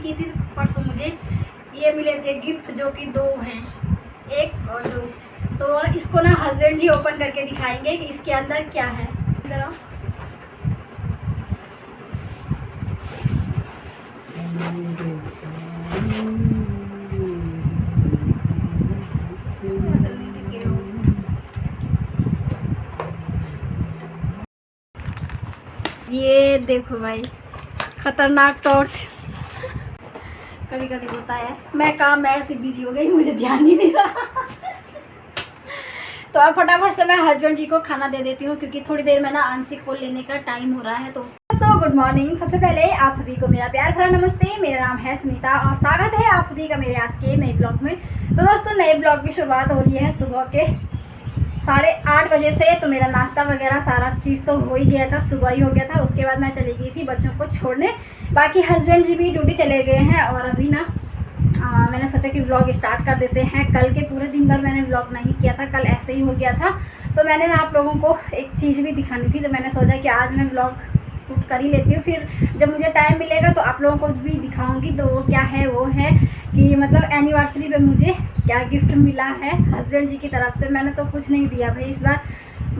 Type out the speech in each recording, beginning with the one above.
की थी परसों मुझे ये मिले थे गिफ्ट, जो कि 2 हैं, 1 और 2। तो इसको ना हस्बैंड जी ओपन करके दिखाएंगे कि इसके अंदर क्या है। ज़रा ये देखो भाई, खतरनाक टॉर्च। कभी कभी होता है, मैं काम में ऐसे बिजी हो गई, मुझे ध्यान ही नहीं रहा। तो अब फटाफट से मैं हस्बैंड जी को खाना दे देती हूँ, क्योंकि थोड़ी देर में ना आंशिक को लेने का टाइम हो रहा है। तो गुड मॉर्निंग। सबसे पहले आप सभी को मेरा प्यार भरा नमस्ते। मेरा नाम है सुनीता और स्वागत है आप सभी का मेरे आज के नए ब्लॉग में। तो दोस्तों, नए ब्लॉग की शुरुआत हो रही है सुबह के 8:30 बजे से। तो मेरा नाश्ता वगैरह सारा चीज़ तो हो ही गया था, सुबह ही हो गया था। उसके बाद मैं चली गई थी बच्चों को छोड़ने। बाकी हस्बैंड जी भी ड्यूटी चले गए हैं और अभी ना मैंने सोचा कि व्लॉग स्टार्ट कर देते हैं। कल के पूरे दिन भर मैंने व्लॉग नहीं किया था, कल ऐसे ही हो गया था। तो मैंने ना आप लोगों को एक चीज़ भी दिखानी थी, तो मैंने सोचा कि आज मैं व्लॉग शूट कर ही लेती हूँ। फिर जब मुझे टाइम मिलेगा तो आप लोगों को भी दिखाऊंगी। तो वो क्या है, वो है कि मतलब एनिवर्सरी पे मुझे क्या गिफ्ट मिला है हस्बैंड जी की तरफ से। मैंने तो कुछ नहीं दिया भाई इस बार,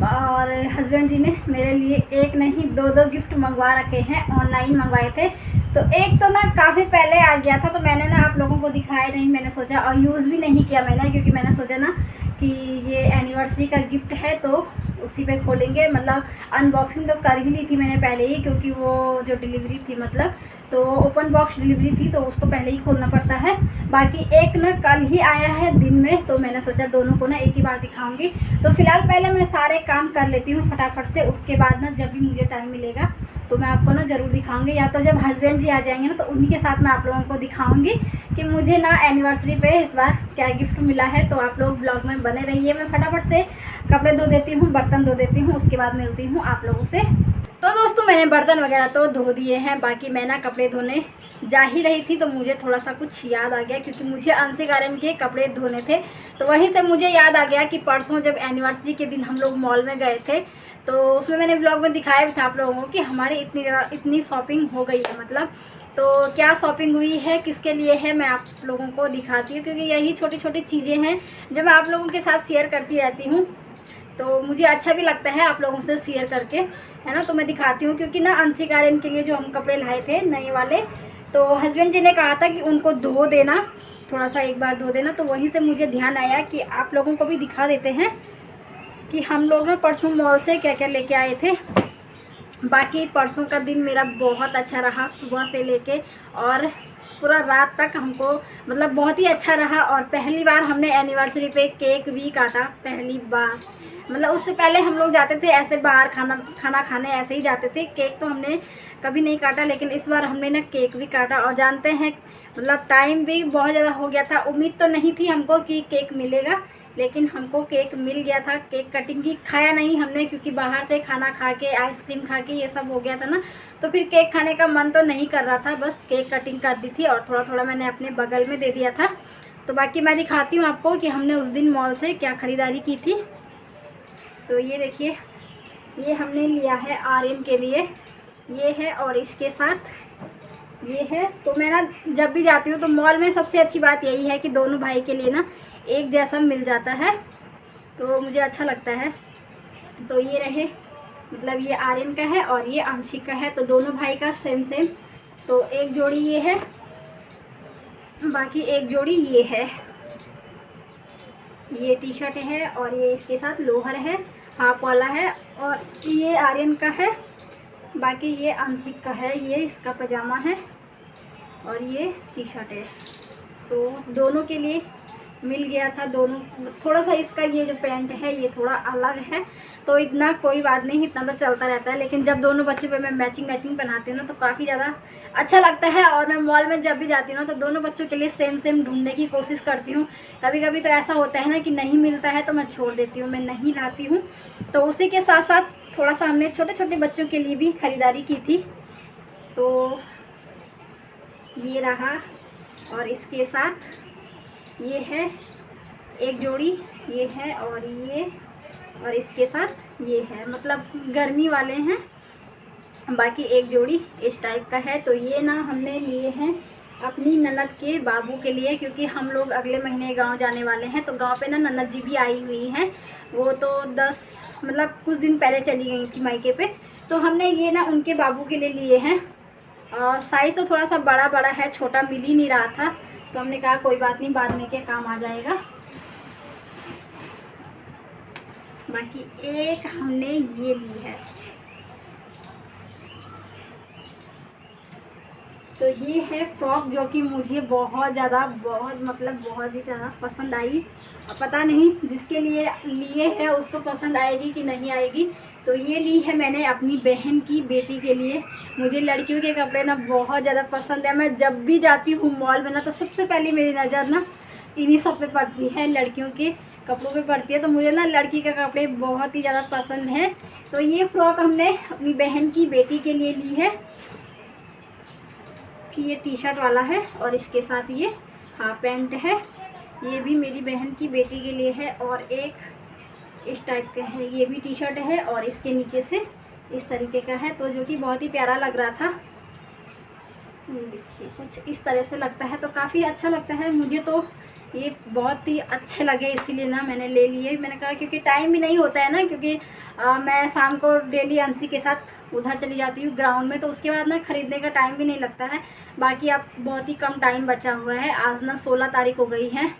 और हस्बैंड जी ने मेरे लिए एक नहीं 2 गिफ्ट मंगवा रखे हैं, ऑनलाइन मंगवाए थे। तो एक तो ना काफ़ी पहले आ गया था, तो मैंने ना आप लोगों को दिखाया नहीं, मैंने सोचा, और यूज़ भी नहीं किया मैंने, क्योंकि मैंने सोचा ना कि ये एनिवर्सरी का गिफ्ट है तो उसी पे खोलेंगे। मतलब अनबॉक्सिंग तो कर ही ली थी मैंने पहले ही, क्योंकि वो जो डिलीवरी थी मतलब तो ओपन बॉक्स डिलीवरी थी, तो उसको पहले ही खोलना पड़ता है। बाकी एक ना कल ही आया है दिन में, तो मैंने सोचा दोनों को ना एक ही बार दिखाऊंगी। तो फिलहाल पहले मैं सारे काम कर लेती हूँ फटाफट से, उसके बाद ना जब भी मुझे टाइम मिलेगा तो मैं आपको ना ज़रूर दिखाऊंगी, या तो जब हस्बैंड जी आ जाएंगे ना तो उन्हीं के साथ मैं आप लोगों को दिखाऊंगी कि मुझे ना एनिवर्सरी पे इस बार क्या गिफ्ट मिला है। तो आप लोग ब्लॉग में बने रहिए। मैं फटाफट से कपड़े धो देती हूँ, बर्तन धो देती हूँ, उसके बाद मिलती हूँ आप लोगों से। तो दोस्तों, मैंने बर्तन वगैरह तो धो दिए हैं, बाकी मैं ना कपड़े धोने जा ही रही थी तो मुझे थोड़ा सा कुछ याद आ गया, क्योंकि मुझे आंशिक आर्यन के कपड़े धोने थे। तो वहीं से मुझे याद आ गया कि परसों जब एनिवर्सरी के दिन हम लोग मॉल में गए थे, तो उसमें मैंने व्लॉग में दिखाया भी था आप लोगों को कि हमारी इतनी शॉपिंग हो गई है। मतलब तो क्या शॉपिंग हुई है, किसके लिए है, मैं आप लोगों को दिखाती हूँ, क्योंकि यही छोटी छोटी चीज़ें हैं जो मैं आप लोगों के साथ शेयर करती रहती हूँ। तो मुझे अच्छा भी लगता है आप लोगों से शेयर करके, है ना। तो मैं दिखाती हूँ, क्योंकि ना आंशिक आर्यन के लिए जो हम कपड़े लाए थे नए वाले, तो हस्बैंड जी ने कहा था कि उनको धो देना, थोड़ा सा एक बार धो देना। तो वहीं से मुझे ध्यान आया कि आप लोगों को भी दिखा देते हैं कि हम लोग ना परसों मॉल से क्या क्या लेके आए थे। बाकी परसों का दिन मेरा बहुत अच्छा रहा, सुबह से लेके और पूरा रात तक हमको मतलब बहुत ही अच्छा रहा। और पहली बार हमने एनिवर्सरी पे केक भी काटा, पहली बार। मतलब उससे पहले हम लोग जाते थे ऐसे बाहर खाना खाने, ऐसे ही जाते थे। केक तो हमने कभी नहीं काटा, लेकिन इस बार हमने ना केक भी काटा। और जानते हैं मतलब टाइम भी बहुत ज़्यादा हो गया था, उम्मीद तो नहीं थी हमको कि केक मिलेगा, लेकिन हमको केक मिल गया था। केक कटिंग की खाया नहीं हमने, क्योंकि बाहर से खाना खा के आइसक्रीम खा के ये सब हो गया था ना, तो फिर केक खाने का मन तो नहीं कर रहा था। बस केक कटिंग कर दी थी और थोड़ा थोड़ा मैंने अपने बगल में दे दिया था। तो बाकी मैं दिखाती हूँ आपको कि हमने उस दिन मॉल से क्या ख़रीदारी की थी। तो ये देखिए, ये हमने लिया है आर्यन के लिए, ये है, और इसके साथ ये है। तो मैं ना जब भी जाती हूँ तो मॉल में सबसे अच्छी बात यही है कि दोनों भाई के लिए ना एक जैसा मिल जाता है, तो मुझे अच्छा लगता है। तो ये रहे, मतलब ये आर्यन का है और ये आंशिक का है, तो दोनों भाई का सेम सेम। तो एक जोड़ी ये है, बाकी एक जोड़ी ये है। ये टी शर्ट है और ये इसके साथ लोअर है, हाफ वाला है, और ये आर्यन का है। बाकी ये आंशिक का है, ये इसका पजामा है और ये टी शर्ट है। तो दोनों के लिए मिल गया था। दोनों थोड़ा सा इसका ये जो पैंट है ये थोड़ा अलग है, तो इतना कोई बात नहीं, इतना तो चलता रहता है। लेकिन जब दोनों बच्चों पे मैं मैचिंग पहनाती हूँ ना तो काफ़ी ज़्यादा अच्छा लगता है। और मैं मॉल में जब भी जाती हूँ ना तो दोनों बच्चों के लिए सेम सेम ढूंढने की कोशिश करती हूँ। कभी कभी तो ऐसा होता है ना कि नहीं मिलता है तो मैं छोड़ देती हूँ, मैं नहीं लाती हूँ। तो उसी के साथ साथ थोड़ा सा हमने छोटे छोटे बच्चों के लिए भी ख़रीदारी की थी। तो ये रहा, और इसके साथ ये है एक जोड़ी, ये है, और इसके साथ ये है, मतलब गर्मी वाले हैं। बाकी एक जोड़ी इस टाइप का है। तो ये ना हमने लिए हैं अपनी ननद के बाबू के लिए, क्योंकि हम लोग अगले महीने गांव जाने वाले हैं। तो गांव पे ना ननद जी भी आई हुई हैं, वो तो 10 मतलब कुछ दिन पहले चली गई थी मायके पे। तो हमने ये ना उनके बाबू के लिए लिए हैं। और साइज़ तो थोड़ा सा बड़ा बड़ा है, छोटा मिल ही नहीं रहा था, तो हमने कहा कोई बात नहीं, बाद में क्या काम आ जाएगा। बाकी एक हमने ये ली है, तो ये है फ्रॉक जो कि मुझे बहुत ज़्यादा बहुत ही ज़्यादा पसंद आई। अब पता नहीं जिसके लिए लिए है उसको पसंद आएगी कि नहीं आएगी। तो ये ली है मैंने अपनी बहन की बेटी के लिए। मुझे लड़कियों के कपड़े ना बहुत ज़्यादा पसंद है। मैं जब भी जाती हूँ मॉल में ना, तो सबसे पहले मेरी नज़र ना इन्हीं सब पे पड़ती है, लड़कियों के कपड़ों पे पड़ती है। तो मुझे ना लड़की के कपड़े बहुत ही ज़्यादा पसंद है। तो ये फ़्रॉक हमने अपनी बहन की बेटी के लिए ली है कि ये टी शर्ट वाला है और इसके साथ ये हाफ पैंट है। ये भी मेरी बहन की बेटी के लिए है। और एक इस टाइप का है, ये भी टी शर्ट है और इसके नीचे से इस तरीके का है, तो जो कि बहुत ही प्यारा लग रहा था। ये देखिए कुछ इस तरह से लगता है, तो काफ़ी अच्छा लगता है। मुझे तो ये बहुत ही अच्छे लगे, इसीलिए ना मैंने ले लिए। मैंने कहा क्योंकि टाइम भी नहीं होता है ना, क्योंकि मैं शाम को डेली अंशी के साथ उधर चली जाती हूँ ग्राउंड में, तो उसके बाद ना ख़रीदने का टाइम भी नहीं लगता है। बाकी अब बहुत ही कम टाइम बचा हुआ है। आज ना 16 तारीख हो गई है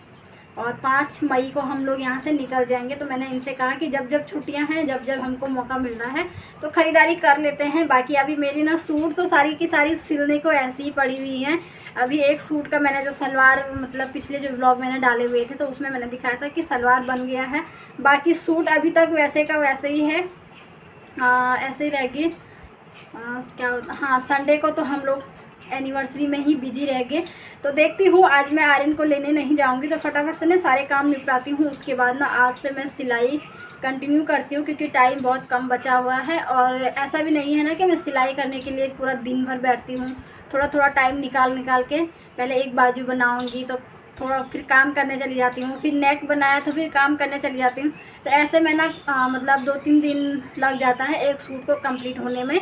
और 5 मई को हम लोग यहाँ से निकल जाएंगे। तो मैंने इनसे कहा कि जब जब छुट्टियाँ हैं, जब जब हमको मौका मिल रहा है तो ख़रीदारी कर लेते हैं। बाकी अभी मेरी ना सूट तो सारी की सारी सिलने को ऐसी ही पड़ी हुई हैं। अभी एक सूट का मैंने जो सलवार मतलब पिछले जो व्लॉग मैंने डाले हुए थे तो उसमें मैंने दिखाया था कि सलवार बन गया है। बाकी सूट अभी तक वैसे का वैसे ही है, ऐसे ही रहेगी। क्या हाँ, संडे को तो हम लोग एनिवर्सरी में ही बिजी रह गए। तो देखती हूँ, आज मैं आर्यन को लेने नहीं जाऊँगी, तो फटाफट से ना सारे काम निपटाती हूँ। उसके बाद ना आज से मैं सिलाई कंटिन्यू करती हूँ, क्योंकि टाइम बहुत कम बचा हुआ है। और ऐसा भी नहीं है ना कि मैं सिलाई करने के लिए पूरा दिन भर बैठती हूँ। थोड़ा थोड़ा टाइम निकाल के पहले एक बाजू बनाऊँगी, तो थोड़ा फिर काम करने चली जाती हूँ, फिर नेक बनाया तो फिर काम करने चली जाती हूँ। तो ऐसे में ना मतलब 2-3 दिन लग जाता है एक सूट को कंप्लीट होने में।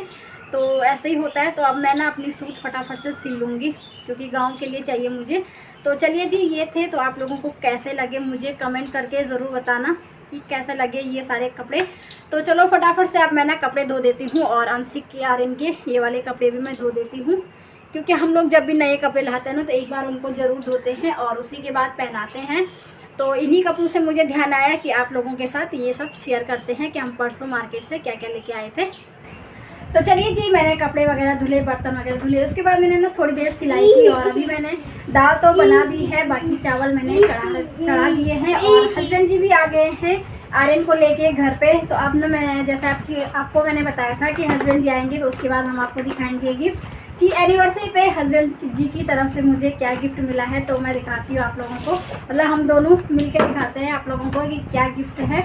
तो ऐसे ही होता है। तो अब मैं ना अपनी सूट फटाफट से सिल लूँगी, क्योंकि गांव के लिए चाहिए मुझे। तो चलिए जी, ये थे। तो आप लोगों को कैसे लगे मुझे कमेंट करके ज़रूर बताना कि कैसे लगे ये सारे कपड़े। तो चलो फटाफट से अब मैं ना कपड़े धो देती हूँ, और अंशिक के आर्यन के ये वाले कपड़े भी मैं धो देती हूँ, क्योंकि हम लोग जब भी नए कपड़े लाते हैं ना तो एक बार उनको ज़रूर धोते हैं और उसी के बाद पहनाते हैं। तो इन्हीं कपड़ों से मुझे ध्यान आया कि आप लोगों के साथ ये सब शेयर करते हैं कि हम परसों मार्केट से क्या क्या लेके आए थे। तो चलिए जी, मैंने कपड़े वगैरह धुले, बर्तन वगैरह धुले, उसके बाद मैंने ना थोड़ी देर सिलाई की। और अभी मैंने दाल तो बना दी है, बाकी चावल मैंने चढ़ा दिए हैं। और हस्बैंड जी भी आ गए हैं आर्यन को लेके घर पे। तो अब ना मैं जैसे आपको मैंने बताया था कि हस्बैंड जी आएंगे, तो उसके बाद हम आपको दिखाएंगे गिफ्ट कि एनिवर्सरी पे हस्बैंड जी की तरफ से मुझे क्या गिफ्ट मिला है। तो मैं दिखाती हूँ आप लोगों को, मतलब हम दोनों मिलकर दिखाते हैं आप लोगों को कि क्या गिफ्ट है।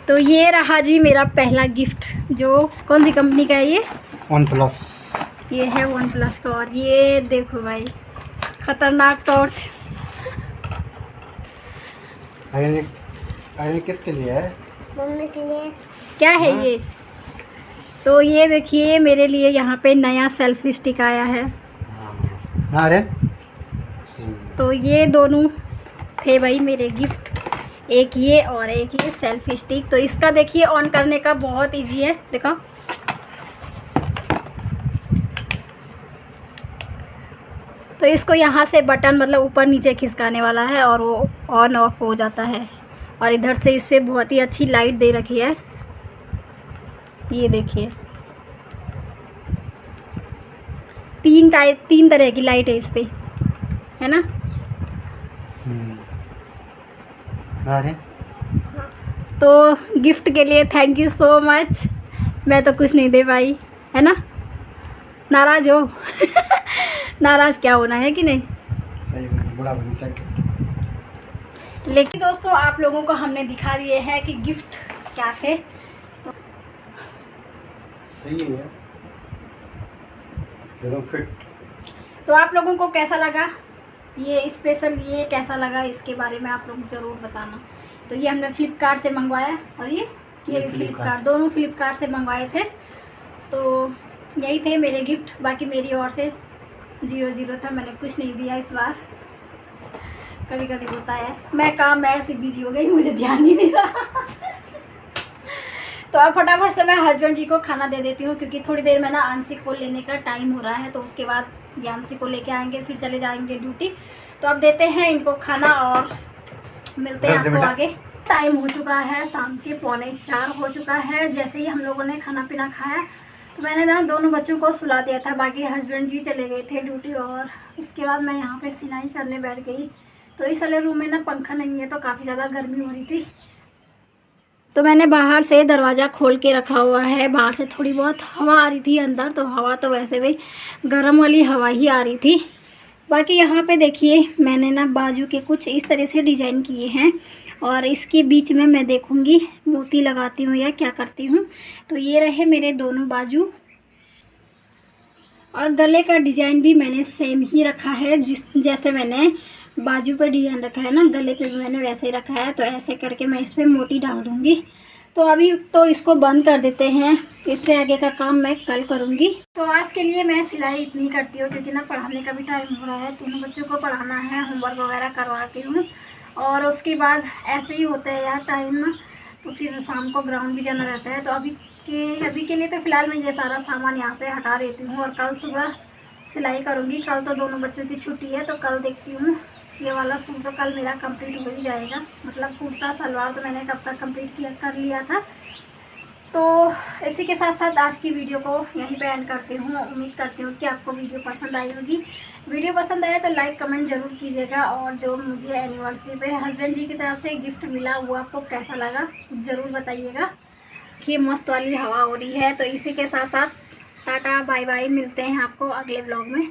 तो ये रहा जी मेरा पहला गिफ्ट, जो कौन सी कंपनी का है ये? OnePlus। ये है OnePlus का। और ये देखो भाई, खतरनाक टॉर्च। अरे किसके लिए है? मम्मी के लिए। क्या है ये? तो ये देखिए मेरे लिए यहाँ पे नया सेल्फी स्टिक आया है। अरे तो ये दोनों थे भाई मेरे गिफ्ट, एक ये और एक ये सेल्फी स्टिक। तो इसका देखिए ऑन करने का बहुत इजी है, देखो। तो इसको यहाँ से बटन मतलब ऊपर नीचे खिसकाने वाला है और वो ऑन ऑफ हो जाता है। और इधर से इस पे बहुत ही अच्छी लाइट दे रखी है, ये देखिए। 3 तरह की लाइट है इस पे, है ना? अरे तो गिफ्ट के लिए थैंक यू सो मच। मैं तो कुछ नहीं दे पाई, है ना? नाराज़ हो? नाराज़ क्या होना है कि नहीं? सही बुरा बनी क्या? लेकिन दोस्तों आप लोगों को हमने दिखा दिए हैं कि गिफ्ट क्या थे। सही है एकदम फिट। तो आप लोगों को कैसा लगा ये स्पेशल, ये कैसा लगा, इसके बारे में आप लोग ज़रूर बताना। तो ये हमने फ्लिपकार्ट से मंगवाया, और ये भी फ्लिपकार्ट, दोनों फ्लिपकार्ट से मंगवाए थे। तो यही थे मेरे गिफ्ट, बाकी मेरी ओर से 0-0 था, मैंने कुछ नहीं दिया इस बार। कभी कभी होता है, मैं काम में ऐसे बिजी हो गई, मुझे ध्यान ही नहीं रहा। तो अब फटाफट से मैं हस्बैंड जी को खाना दे देती हूँ, क्योंकि थोड़ी देर में ना आंशिक को लेने का टाइम हो रहा है, तो उसके बाद ये आंशिक को लेके आएंगे, फिर चले जाएंगे ड्यूटी। तो अब देते हैं इनको खाना और मिलते हैं आपको आगे। टाइम हो चुका है, शाम के 3:45 हो चुका है। जैसे ही हम लोगों ने खाना पीना खाया तो मैंने ना दोनों बच्चों को सुला दिया था, बाकी हस्बैंड जी चले गए थे ड्यूटी, और उसके बाद मैं यहाँ पे सिलाई करने बैठ गई। तो इस वाले रूम में ना पंखा नहीं है, तो काफ़ी ज़्यादा गर्मी हो रही थी, तो मैंने बाहर से दरवाज़ा खोल के रखा हुआ है। बाहर से थोड़ी बहुत हवा आ रही थी, अंदर तो हवा तो वैसे भी गर्म वाली हवा ही आ रही थी। बाकी यहाँ पे देखिए मैंने ना बाजू के कुछ इस तरह से डिज़ाइन किए हैं, और इसके बीच में मैं देखूँगी मोती लगाती हूँ या क्या करती हूँ। तो ये रहे मेरे दोनों बाजू, और गले का डिज़ाइन भी मैंने सेम ही रखा है, जैसे मैंने बाजू पे डिज़ाइन रखा है ना, गले पे भी मैंने वैसे ही रखा है। तो ऐसे करके मैं इस पर मोती डाल दूँगी। तो अभी तो इसको बंद कर देते हैं, इससे आगे का काम मैं कल करूँगी। तो आज के लिए मैं सिलाई इतनी करती हूँ, क्योंकि ना पढ़ाने का भी टाइम हो रहा है, 3 बच्चों को पढ़ाना है, होमवर्क वगैरह करवाती हूँ, और उसके बाद ऐसे ही होता है यार टाइम ना, तो फिर शाम को ग्राउंड भी जाना रहता है। तो अभी के लिए तो फ़िलहाल मैं ये सारा सामान यहाँ से हटा देती हूँ, और कल सुबह सिलाई करूँगी। कल तो दोनों बच्चों की छुट्टी है, तो कल देखती हूँ। ये वाला सूट तो कल मेरा कंप्लीट हो ही जाएगा, मतलब कुर्ता सलवार तो मैंने कब तक कंप्लीट कर लिया था। तो इसी के साथ साथ आज की वीडियो को यहीं पे एंड करती हूँ। उम्मीद करती हूँ कि आपको वीडियो पसंद आई होगी। वीडियो पसंद आया तो लाइक कमेंट ज़रूर कीजिएगा, और जो मुझे एनिवर्सरी पे हस्बैंड जी की तरफ से गिफ्ट मिला वो आपको कैसा लगा ज़रूर बताइएगा। कि मस्त वाली हवा हो रही है। तो इसी के साथ साथ टाटा बाय बाय, मिलते हैं आपको अगले व्लॉग में।